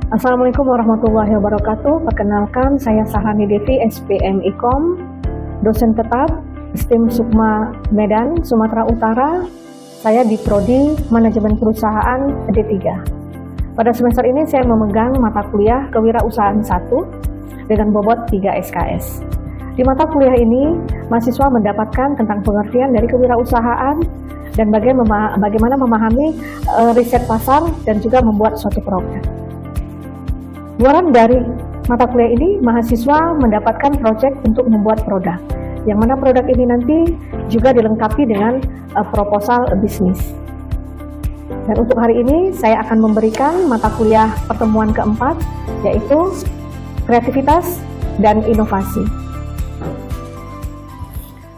Assalamualaikum warahmatullahi wabarakatuh. Perkenalkan, saya Sahrani Devi, SPM Ikom, dosen tetap STIM Sukma Medan, Sumatera Utara. Saya di Prodi Manajemen Perusahaan D3. Pada semester ini saya memegang mata kuliah Kewirausahaan 1 dengan bobot 3 SKS. Di mata kuliah ini, mahasiswa mendapatkan tentang pengertian dari kewirausahaan dan bagaimana memahami riset pasar dan juga membuat suatu program. Luaran dari mata kuliah ini, mahasiswa mendapatkan proyek untuk membuat produk, yang mana produk ini nanti juga dilengkapi dengan proposal bisnis. Dan untuk hari ini, saya akan memberikan mata kuliah pertemuan keempat, yaitu kreativitas dan inovasi.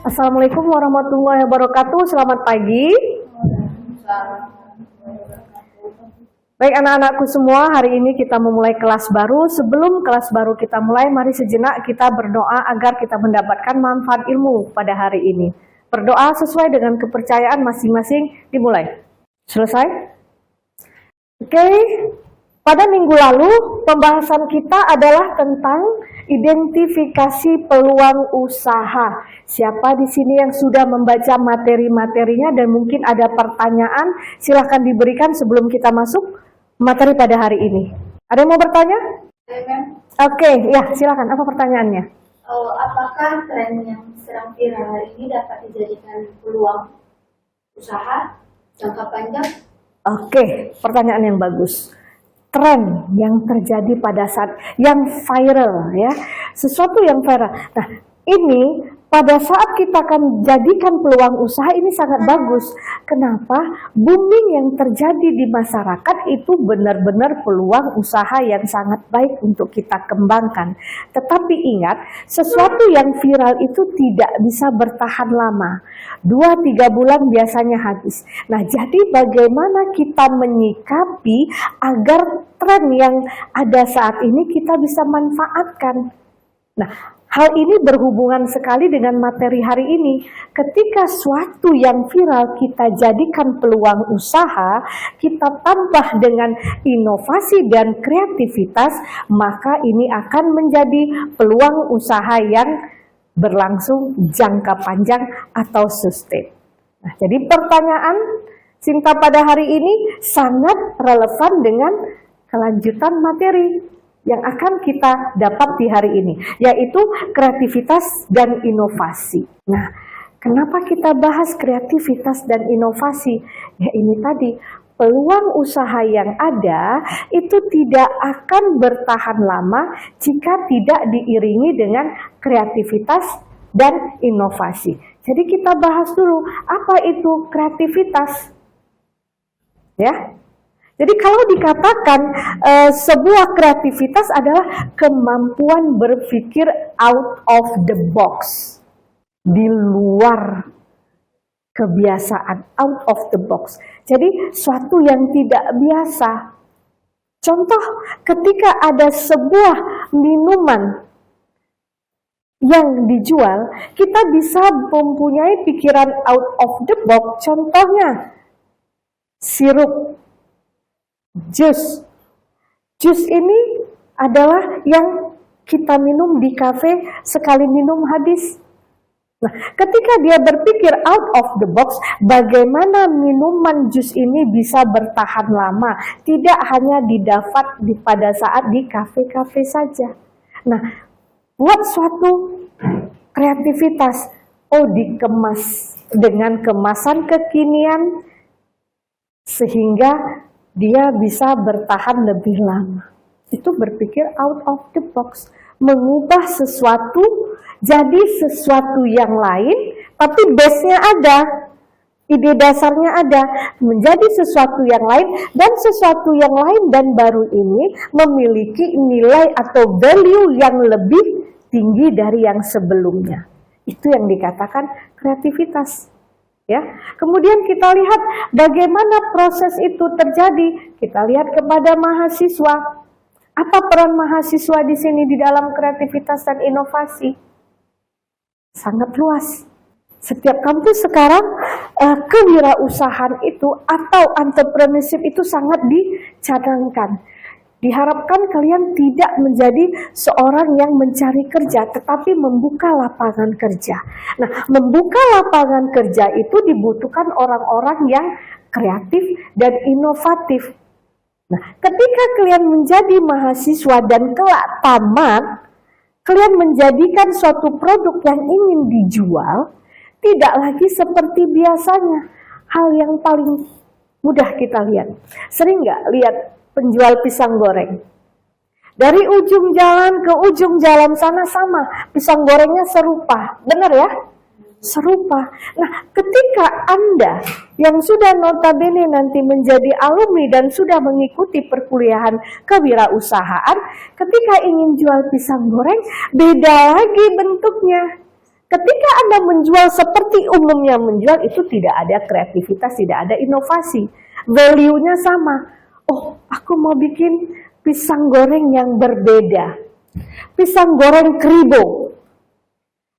Assalamualaikum warahmatullahi wabarakatuh, selamat pagi. Baik anak-anakku semua, hari ini kita memulai kelas baru. Sebelum kelas baru kita mulai, mari sejenak kita berdoa agar kita mendapatkan manfaat ilmu pada hari ini. Berdoa sesuai dengan kepercayaan masing-masing, dimulai. Selesai? Oke, pada minggu lalu pembahasan kita adalah tentang identifikasi peluang usaha. Siapa di sini yang sudah membaca materi-materinya dan mungkin ada pertanyaan, silahkan diberikan sebelum kita masuk materi pada hari ini. Ada yang mau bertanya? Oke, ya silakan. Apa pertanyaannya? Apakah tren yang sedang viral hari ini dapat dijadikan peluang usaha jangka panjang? Oke, pertanyaan yang bagus. Tren yang terjadi pada saat yang viral, ya, sesuatu yang viral. Nah, ini pada saat kita akan jadikan peluang usaha ini sangat bagus. Kenapa? Booming yang terjadi di masyarakat itu benar-benar peluang usaha yang sangat baik untuk kita kembangkan. Tetapi ingat, sesuatu yang viral itu tidak bisa bertahan lama. 2-3 bulan biasanya habis. Nah, jadi bagaimana kita menyikapi agar tren yang ada saat ini kita bisa manfaatkan? Nah, hal ini berhubungan sekali dengan materi hari ini. Ketika suatu yang viral kita jadikan peluang usaha, kita tambah dengan inovasi dan kreativitas, maka ini akan menjadi peluang usaha yang berlangsung jangka panjang atau sustain. Nah, jadi pertanyaan singkat pada hari ini sangat relevan dengan kelanjutan materi yang akan kita dapat di hari ini, yaitu kreativitas dan inovasi. Nah, kenapa kita bahas kreativitas dan inovasi? Ya ini tadi, peluang usaha yang ada itu tidak akan bertahan lama jika tidak diiringi dengan kreativitas dan inovasi. Jadi kita bahas dulu, apa itu kreativitas? Ya. Jadi kalau dikatakan sebuah kreativitas adalah kemampuan berpikir out of the box, di luar kebiasaan, out of the box. Jadi suatu yang tidak biasa. Contoh, ketika ada sebuah minuman yang dijual, kita bisa mempunyai pikiran out of the box. Contohnya, sirup. Jus ini adalah yang kita minum di kafe, sekali minum habis. Nah, ketika dia berpikir out of the box, bagaimana minuman jus ini bisa bertahan lama, tidak hanya didapat pada saat di kafe-kafe saja. Nah, buat suatu kreativitas, dikemas dengan kemasan kekinian sehingga dia bisa bertahan lebih lama. Itu berpikir out of the box. Mengubah sesuatu jadi sesuatu yang lain, tapi base-nya ada. Ide dasarnya ada. Menjadi sesuatu yang lain, dan sesuatu yang lain dan baru ini memiliki nilai atau value yang lebih tinggi dari yang sebelumnya. Itu yang dikatakan kreativitas. Ya, kemudian kita lihat bagaimana proses itu terjadi. Kita lihat kepada mahasiswa. Apa peran mahasiswa di sini di dalam kreativitas dan inovasi? Sangat luas. Setiap kampus sekarang kewirausahaan itu atau entrepreneurship itu sangat dicadangkan. Diharapkan kalian tidak menjadi seorang yang mencari kerja, tetapi membuka lapangan kerja. Nah, membuka lapangan kerja itu dibutuhkan orang-orang yang kreatif dan inovatif. Nah, ketika kalian menjadi mahasiswa dan kelak tamat, kalian menjadikan suatu produk yang ingin dijual, tidak lagi seperti biasanya. Hal yang paling mudah kita lihat. Sering nggak lihat penjual pisang goreng? Dari ujung jalan ke ujung jalan sana sama, pisang gorengnya serupa. Benar ya? Serupa. Nah, ketika Anda yang sudah notabene nanti menjadi alumni dan sudah mengikuti perkuliahan kewirausahaan, ketika ingin jual pisang goreng, beda lagi bentuknya. Ketika Anda menjual seperti umumnya menjual, itu tidak ada kreativitas, tidak ada inovasi. Value-nya sama. Oh, aku mau bikin pisang goreng yang berbeda. Pisang goreng kribo.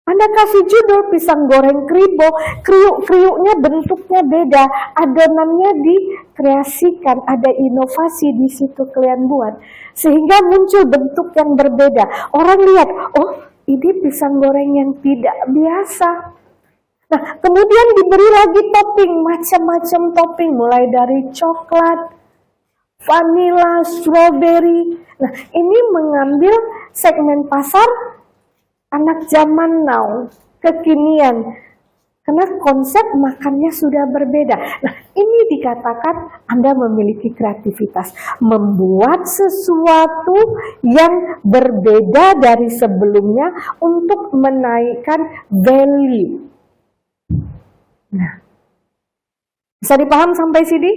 Anda kasih judul pisang goreng kribo, kriuk-kriuknya bentuknya beda, adonannya dikreasikan, ada inovasi di situ kalian buat. Sehingga muncul bentuk yang berbeda. Orang lihat, oh ini pisang goreng yang tidak biasa. Nah, kemudian diberi lagi topping, macam-macam topping, mulai dari coklat, vanilla, strawberry. Nah, ini mengambil segmen pasar anak zaman now, kekinian. Karena konsep makannya sudah berbeda. Nah, ini dikatakan Anda memiliki kreativitas. Membuat sesuatu yang berbeda dari sebelumnya untuk menaikkan value. Nah, bisa dipaham sampai sini?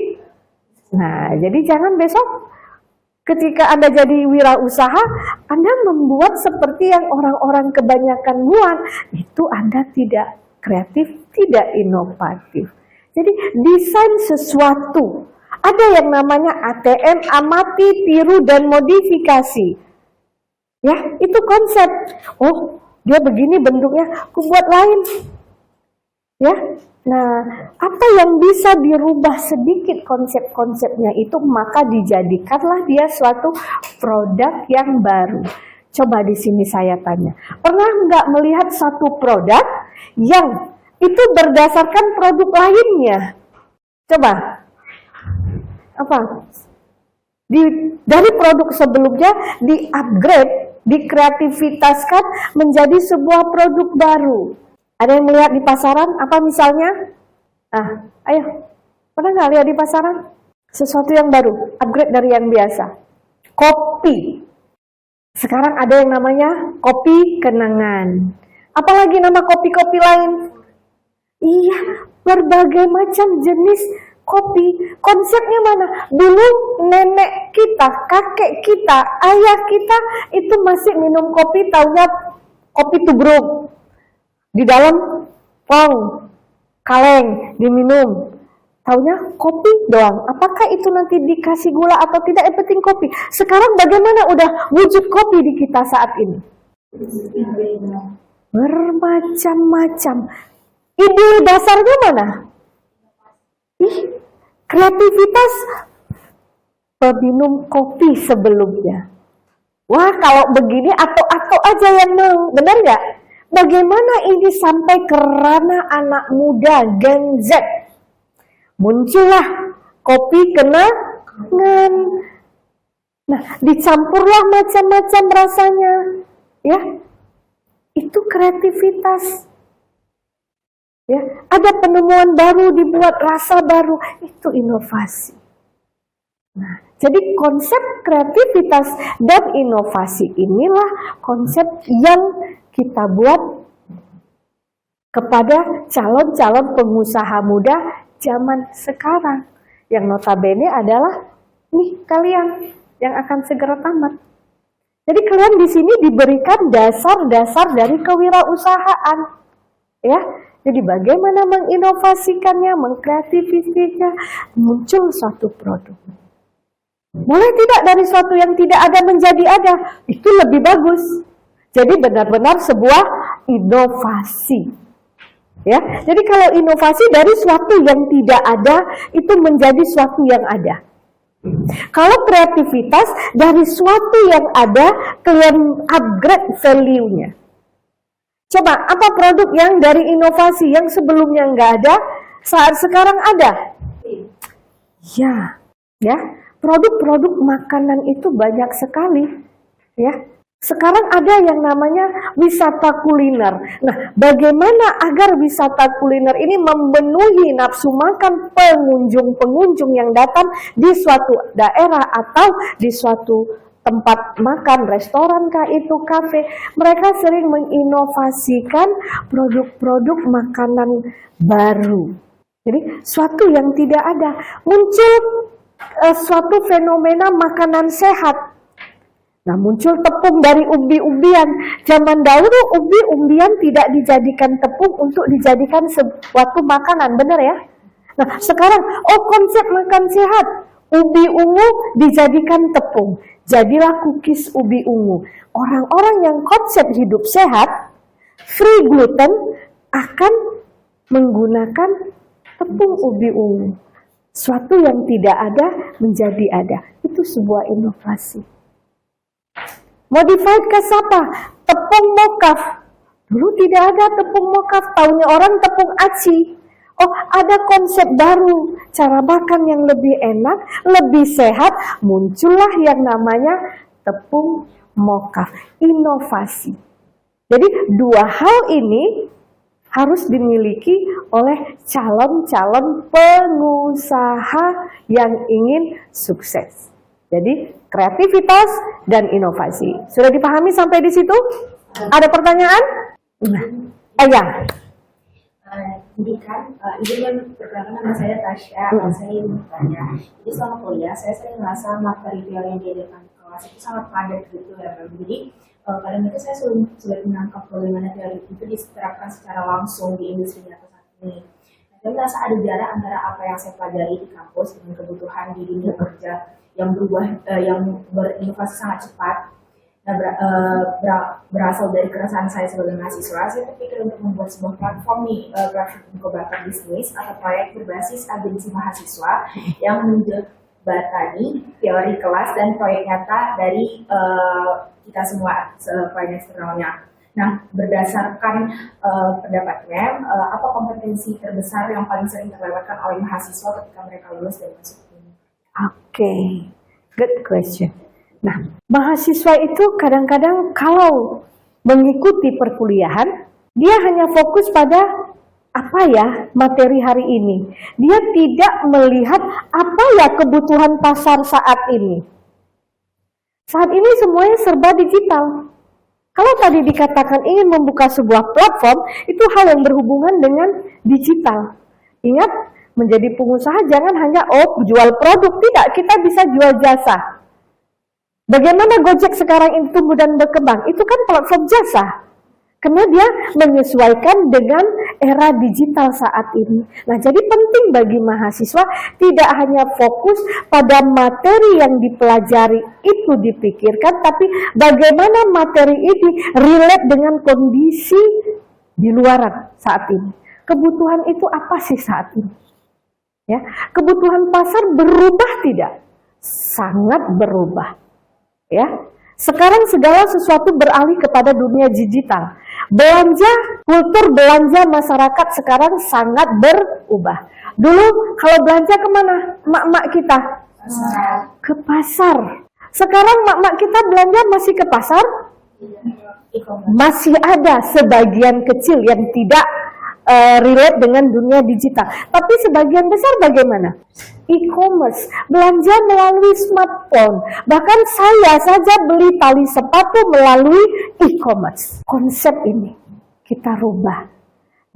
Nah, jadi jangan besok ketika Anda jadi wirausaha, Anda membuat seperti yang orang-orang kebanyakan buat. Itu Anda tidak kreatif, tidak inovatif. Jadi desain sesuatu. Ada yang namanya ATM, amati, tiru, dan modifikasi. Ya, itu konsep. Oh, dia begini bentuknya, aku buat lain. Ya, nah, apa yang bisa dirubah sedikit konsep-konsepnya itu, maka dijadikanlah dia suatu produk yang baru. Coba di sini saya tanya, pernah nggak melihat satu produk yang itu berdasarkan produk lainnya? Coba, apa? Dari produk sebelumnya di-upgrade, dikreativitaskan menjadi sebuah produk baru. Ada yang melihat di pasaran, apa misalnya? Ah, ayo, pernah nggak lihat di pasaran? Sesuatu yang baru, upgrade dari yang biasa. Kopi. Sekarang ada yang namanya kopi kenangan. Apalagi nama kopi-kopi lain? Iya, berbagai macam jenis kopi. Konsepnya mana? Dulu nenek kita, kakek kita, ayah kita itu masih minum kopi, taunya kopi tubruk. Di dalam pong, kaleng, diminum. Taunya kopi doang. Apakah itu nanti dikasih gula atau tidak? Yang penting kopi. Sekarang bagaimana udah wujud kopi di kita saat ini? Bermacam-macam. Ide dasarnya mana? Kreativitas peminum kopi sebelumnya. Wah, kalau begini atau aja yang mau. Benar nggak? Bagaimana ini sampai ke ranah anak muda, Gen Z? Muncullah kopi kenangan. Nah, dicampurlah macam-macam rasanya. Ya, itu kreativitas. Ya, ada penemuan baru, dibuat rasa baru, itu inovasi. Nah, jadi konsep kreativitas dan inovasi inilah konsep yang kita buat kepada calon-calon pengusaha muda zaman sekarang. Yang notabene adalah nih kalian yang akan segera tamat. Jadi kalian di sini diberikan dasar-dasar dari kewirausahaan. Ya, jadi bagaimana menginovasikannya, mengkreativisasinya, muncul suatu produk. Boleh tidak dari suatu yang tidak ada menjadi ada, itu lebih bagus. Jadi benar-benar sebuah inovasi. Ya, jadi kalau inovasi dari suatu yang tidak ada itu menjadi suatu yang ada. Kalau kreativitas dari suatu yang ada, kalian upgrade value-nya. Coba, apa produk yang dari inovasi yang sebelumnya nggak ada, saat sekarang ada? Ya, produk-produk makanan itu banyak sekali, ya. Sekarang ada yang namanya wisata kuliner. Nah, bagaimana agar wisata kuliner ini memenuhi nafsu makan pengunjung-pengunjung yang datang di suatu daerah atau di suatu tempat makan, restoran kah itu, kafe. Mereka sering menginovasikan produk-produk makanan baru. Jadi, suatu yang tidak ada. Muncul suatu fenomena makanan sehat. Nah, muncul tepung dari umbi-umbian. Zaman dahulu umbi-umbian tidak dijadikan tepung untuk dijadikan suatu makanan, benar ya? Nah, sekarang konsep makan sehat, ubi ungu dijadikan tepung. Jadilah cookies ubi ungu. Orang-orang yang konsep hidup sehat, free gluten, akan menggunakan tepung ubi ungu. Suatu yang tidak ada menjadi ada. Itu sebuah inovasi. Modified cassava apa? Tepung mokaf. Dulu tidak ada tepung mokaf, taunya orang tepung aci. Oh, ada konsep baru, cara makan yang lebih enak, lebih sehat, muncullah yang namanya tepung mokaf, inovasi. Jadi dua hal ini harus dimiliki oleh calon-calon pengusaha yang ingin sukses. Jadi kreativitas dan inovasi. Sudah dipahami sampai di situ? Ada pertanyaan? Ya. Jadi kan, ibu kan perkenalkan nama saya Tasya, saya ingin bertanya. Jadi selama kuliah, saya sering merasa materi yang diajarkan di kelas itu sangat padat gitu ya. Jadi kadang itu saya sulit menangkap bagaimana teori itu diterapkan secara langsung di industri nyata saat ini. Saya merasa ada jarak antara apa yang saya pelajari di kampus dengan kebutuhan di dunia kerja yang berubah, yang berinovasi sangat cepat. Nah, berasal dari keresahan saya sebagai mahasiswa, saya terpikir untuk membuat sebuah platform nih, platform inkubator bisnis atau proyek berbasis agensi mahasiswa yang menjembatani teori kelas dan proyek nyata dari kita semua, proyek eksternalnya. Nah, berdasarkan pendapatnya, apa kompetensi terbesar yang paling sering terlewatkan oleh mahasiswa ketika mereka lulus dan masuk ini? Oke, good question. Nah, mahasiswa itu kadang-kadang kalau mengikuti perkuliahan, dia hanya fokus pada apa ya materi hari ini. Dia tidak melihat apa ya kebutuhan pasar saat ini. Saat ini semuanya serba digital. Kalau tadi dikatakan ingin membuka sebuah platform, itu hal yang berhubungan dengan digital. Ingat, menjadi pengusaha jangan hanya jual produk, tidak, kita bisa jual jasa. Bagaimana Gojek sekarang ini tumbuh dan berkembang? Itu kan platform jasa. Karena dia menyesuaikan dengan era digital saat ini. Nah, jadi penting bagi mahasiswa tidak hanya fokus pada materi yang dipelajari itu dipikirkan, tapi bagaimana materi ini relate dengan kondisi di luaran saat ini. Kebutuhan itu apa sih saat ini? Ya, kebutuhan pasar berubah tidak? Sangat berubah. Ya, sekarang segala sesuatu beralih kepada dunia digital. Belanja, kultur belanja masyarakat sekarang sangat berubah. Dulu kalau belanja kemana? Mak-mak kita ke pasar. Sekarang mak-mak kita belanja masih ke pasar? Masih ada sebagian kecil yang tidak relate dengan dunia digital. Tapi sebagian besar bagaimana? E-commerce, belanja melalui smartphone. Bahkan saya saja beli tali sepatu melalui e-commerce. Konsep ini kita rubah.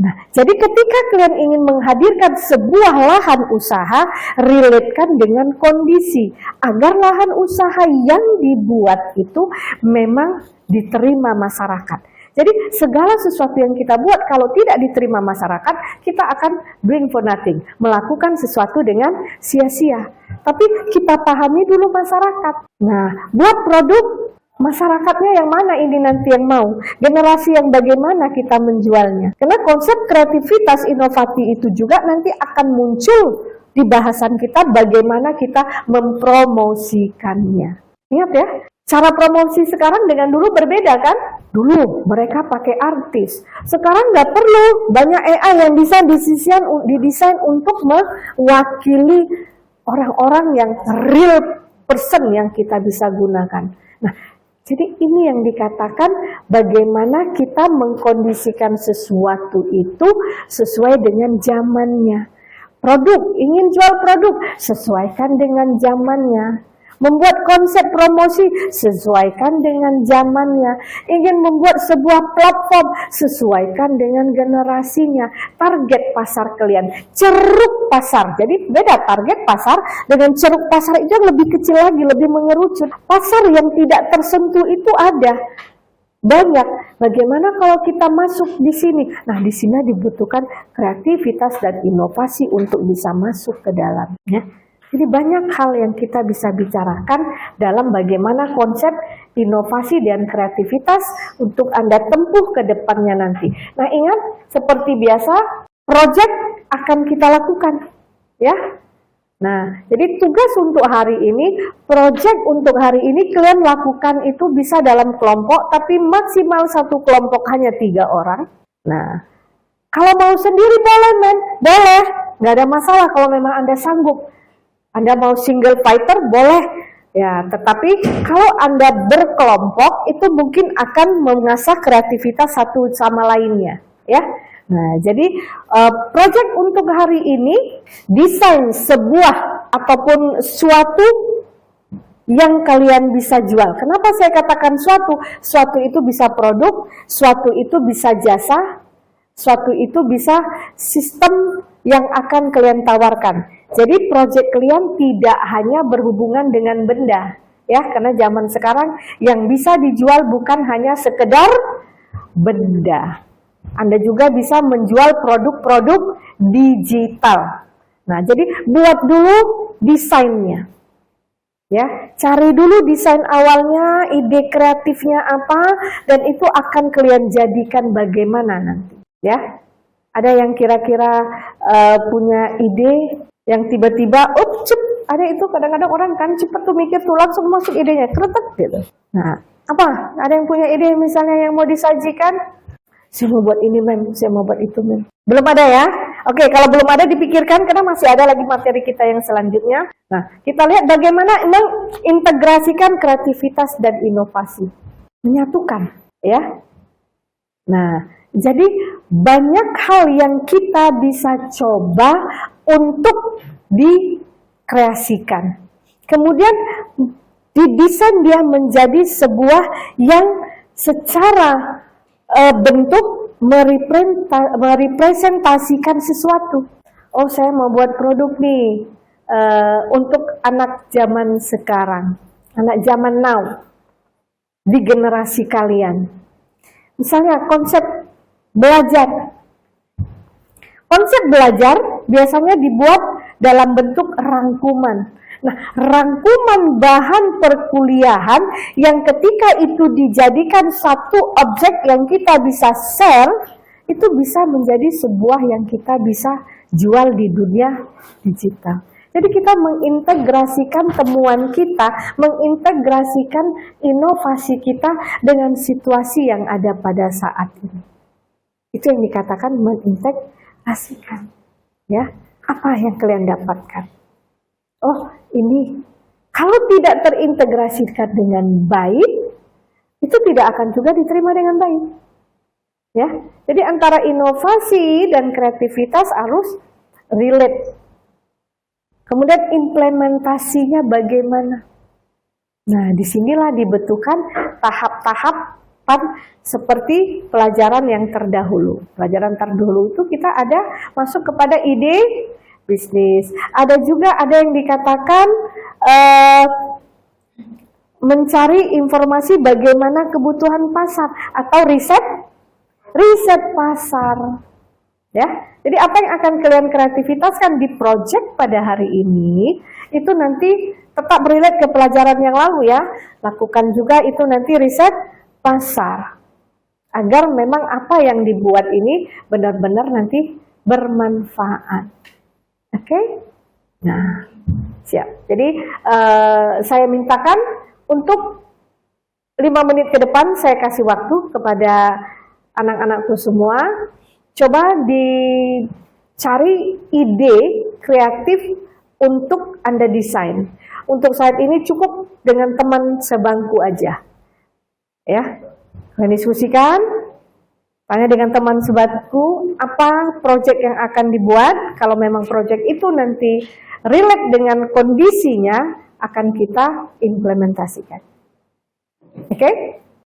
Nah, jadi ketika kalian ingin menghadirkan sebuah lahan usaha, relatekan dengan kondisi agar lahan usaha yang dibuat itu memang diterima masyarakat. Jadi segala sesuatu yang kita buat kalau tidak diterima masyarakat, kita akan doing for nothing, melakukan sesuatu dengan sia-sia. Tapi kita pahami dulu masyarakat. Nah, buat produk, masyarakatnya yang mana ini nanti yang mau? Generasi yang bagaimana kita menjualnya? Karena konsep kreativitas inovasi itu juga nanti akan muncul di bahasan kita bagaimana kita mempromosikannya. Ingat ya, cara promosi sekarang dengan dulu berbeda kan? Dulu mereka pakai artis, sekarang nggak perlu, banyak AI yang bisa didesain untuk mewakili orang-orang yang real person yang kita bisa gunakan. Nah, jadi ini yang dikatakan bagaimana kita mengkondisikan sesuatu itu sesuai dengan zamannya. Produk, ingin jual produk, sesuaikan dengan zamannya. Membuat konsep promosi, sesuaikan dengan zamannya. Ingin membuat sebuah platform, sesuaikan dengan generasinya. Target pasar kalian, ceruk pasar. Jadi beda target pasar dengan ceruk pasar itu yang lebih kecil lagi, lebih mengerucut. Pasar yang tidak tersentuh itu ada banyak. Bagaimana kalau kita masuk di sini? Nah, di sini dibutuhkan kreativitas dan inovasi untuk bisa masuk ke dalam. Ya. Jadi banyak hal yang kita bisa bicarakan dalam bagaimana konsep inovasi dan kreativitas untuk Anda tempuh ke depannya nanti. Nah, ingat, seperti biasa, project akan kita lakukan, ya. Nah, jadi tugas untuk hari ini, project untuk hari ini kalian lakukan itu bisa dalam kelompok, tapi maksimal satu kelompok hanya 3 orang. Nah, kalau mau sendiri boleh, boleh, nggak ada masalah kalau memang Anda sanggup. Anda mau single fighter boleh, ya. Tetapi kalau Anda berkelompok itu mungkin akan mengasah kreativitas satu sama lainnya, ya. Nah, jadi project untuk hari ini desain sebuah ataupun suatu yang kalian bisa jual. Kenapa saya katakan suatu? Suatu itu bisa produk, suatu itu bisa jasa, suatu itu bisa sistem yang akan kalian tawarkan. Jadi proyek kalian tidak hanya berhubungan dengan benda, ya, karena zaman sekarang yang bisa dijual bukan hanya sekedar benda. Anda juga bisa menjual produk-produk digital. Nah, jadi buat dulu desainnya. Ya, cari dulu desain awalnya, ide kreatifnya apa, dan itu akan kalian jadikan bagaimana nanti, ya. Ada yang kira-kira punya ide yang tiba-tiba, ada itu kadang-kadang orang kan cepat tuh mikir tuh langsung masuk idenya, kretek gitu. Nah, apa? Ada yang punya ide misalnya yang mau disajikan? Saya mau buat ini, mem. Saya mau buat itu, mem. Belum ada ya? Oke, kalau belum ada dipikirkan karena masih ada lagi materi kita yang selanjutnya. Nah, kita lihat bagaimana mengintegrasikan kreativitas dan inovasi. Menyatukan, ya. Nah, jadi banyak hal yang kita bisa coba untuk dikreasikan. Kemudian didesain dia menjadi sebuah yang secara bentuk merepresentasikan sesuatu. Oh, saya mau buat produk nih untuk anak zaman sekarang, anak zaman now, di generasi kalian. Misalnya konsep belajar. Konsep belajar biasanya dibuat dalam bentuk rangkuman. Nah, rangkuman bahan perkuliahan yang ketika itu dijadikan satu objek yang kita bisa share, itu bisa menjadi sebuah yang kita bisa jual di dunia digital. Jadi kita mengintegrasikan temuan kita, mengintegrasikan inovasi kita dengan situasi yang ada pada saat ini. Itu yang dikatakan mengintegrasikan. Ya, apa yang kalian dapatkan? Oh, ini kalau tidak terintegrasikan dengan baik, itu tidak akan juga diterima dengan baik. Ya, jadi antara inovasi dan kreativitas harus relate. Kemudian implementasinya bagaimana? Nah, disinilah dibutuhkan tahap-tahap seperti pelajaran yang terdahulu. Pelajaran terdahulu itu kita ada masuk kepada ide bisnis. Ada juga yang dikatakan mencari informasi bagaimana kebutuhan pasar atau riset pasar. Ya, jadi apa yang akan kalian kreativitaskan di project pada hari ini itu nanti tetap relate ke pelajaran yang lalu ya. Lakukan juga itu nanti riset pasar agar memang apa yang dibuat ini benar-benar nanti bermanfaat. Oke? Nah, siap. Jadi saya mintakan untuk 5 menit ke depan saya kasih waktu kepada anak-anakku semua. Coba dicari ide kreatif untuk Anda desain. Untuk saat ini cukup dengan teman sebangku aja. Ya, kalian diskusikan, tanya dengan teman sebangku apa proyek yang akan dibuat. Kalau memang proyek itu nanti relate dengan kondisinya, akan kita implementasikan. Oke?